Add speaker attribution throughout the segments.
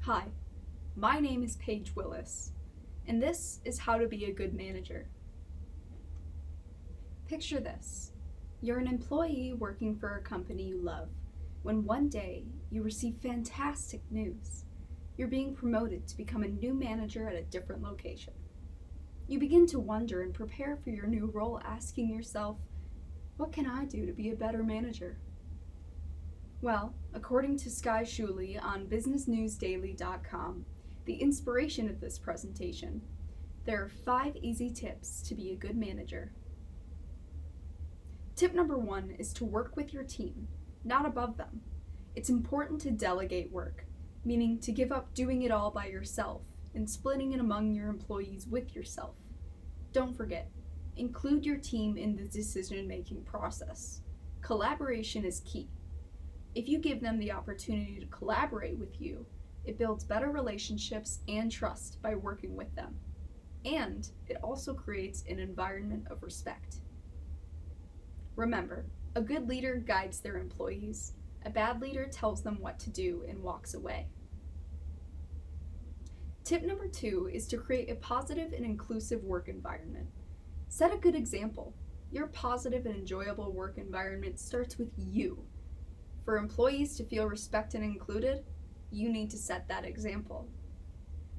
Speaker 1: Hi, my name is Paige Willis, and this is How to Be a Good Manager. Picture this. You're an employee working for a company you love, when one day you receive fantastic news. You're being promoted to become a new manager at a different location. You begin to wonder and prepare for your new role, asking yourself, what can I do to be a better manager? Well, according to Skye Schooley on businessnewsdaily.com, the inspiration of this presentation, there are 5 easy tips to be a good manager. Tip number 1 is to work with your team, not above them. It's important to delegate work, meaning to give up doing it all by yourself and splitting it among your employees with yourself. Don't forget, include your team in the decision-making process. Collaboration is key. If you give them the opportunity to collaborate with you, it builds better relationships and trust by working with them. And it also creates an environment of respect. Remember, a good leader guides their employees. A bad leader tells them what to do and walks away. Tip number 2 is to create a positive and inclusive work environment. Set a good example. Your positive and enjoyable work environment starts with you. For employees to feel respected and included, you need to set that example.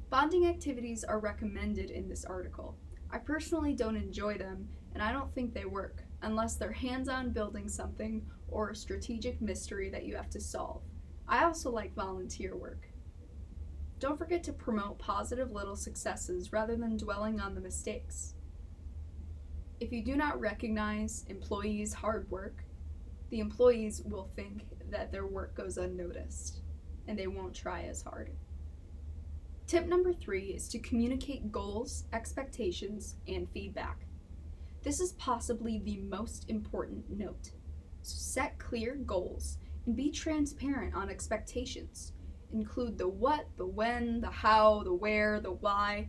Speaker 1: Bonding activities are recommended in this article. I personally don't enjoy them, and I don't think they work, unless they're hands-on building something or a strategic mystery that you have to solve. I also like volunteer work. Don't forget to promote positive little successes rather than dwelling on the mistakes. If you do not recognize employees' hard work, the employees will think that their work goes unnoticed, and they won't try as hard. Tip number 3 is to communicate goals, expectations, and feedback. This is possibly the most important note. So set clear goals and be transparent on expectations. Include the what, the when, the how, the where, the why,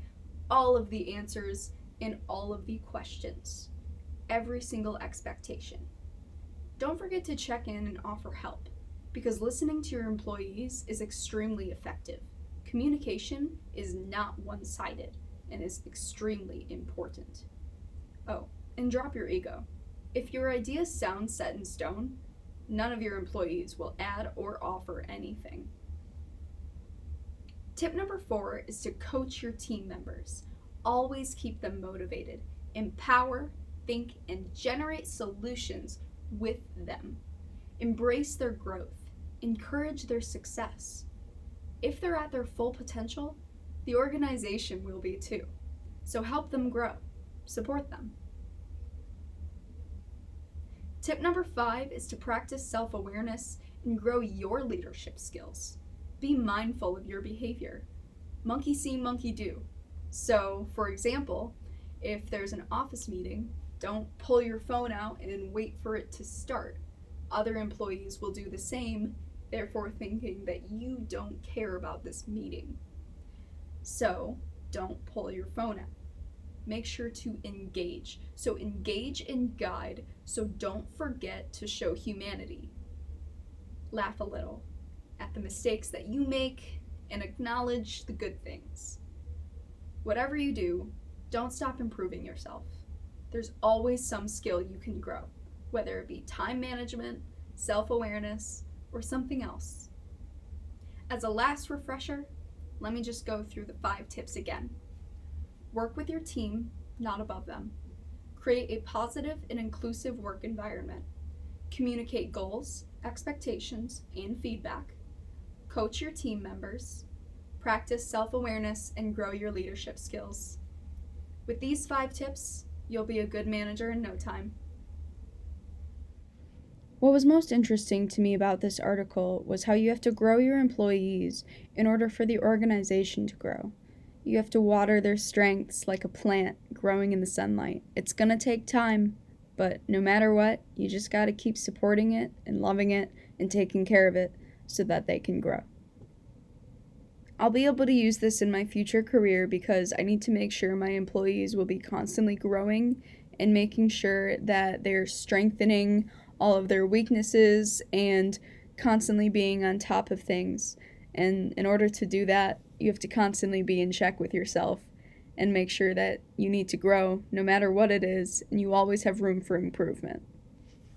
Speaker 1: all of the answers, and all of the questions. Every single expectation. Don't forget to check in and offer help, because listening to your employees is extremely effective. Communication is not one-sided and is extremely important. Oh, and drop your ego. If your ideas sound set in stone, none of your employees will add or offer anything. Tip number 4 is to coach your team members. Always keep them motivated. Empower, think, and generate solutions with them. Embrace their growth. Encourage their success. If they're at their full potential, the organization will be too. So help them grow. Support them. Tip number 5 is to practice self-awareness and grow your leadership skills. Be mindful of your behavior. Monkey see, monkey do. So, for example, if there's an office meeting, don't pull your phone out and wait for it to start. Other employees will do the same, therefore thinking that you don't care about this meeting. So, don't pull your phone out. Make sure to engage. So engage and guide, so don't forget to show humanity. Laugh a little at the mistakes that you make and acknowledge the good things. Whatever you do, don't stop improving yourself. There's always some skill you can grow, whether it be time management, self-awareness, or something else. As a last refresher, let me just go through the 5 tips again. Work with your team, not above them. Create a positive and inclusive work environment. Communicate goals, expectations, and feedback. Coach your team members. Practice self-awareness and grow your leadership skills. With these 5 tips, you'll be a good manager in no time.
Speaker 2: What was most interesting to me about this article was how you have to grow your employees in order for the organization to grow. You have to water their strengths like a plant growing in the sunlight. It's gonna take time, but no matter what, you just gotta keep supporting it and loving it and taking care of it so that they can grow. I'll be able to use this in my future career because I need to make sure my employees will be constantly growing and making sure that they're strengthening all of their weaknesses and constantly being on top of things And in order to do that, you have to constantly be in check with yourself and make sure that you need to grow no matter what it is, and you always have room for improvement.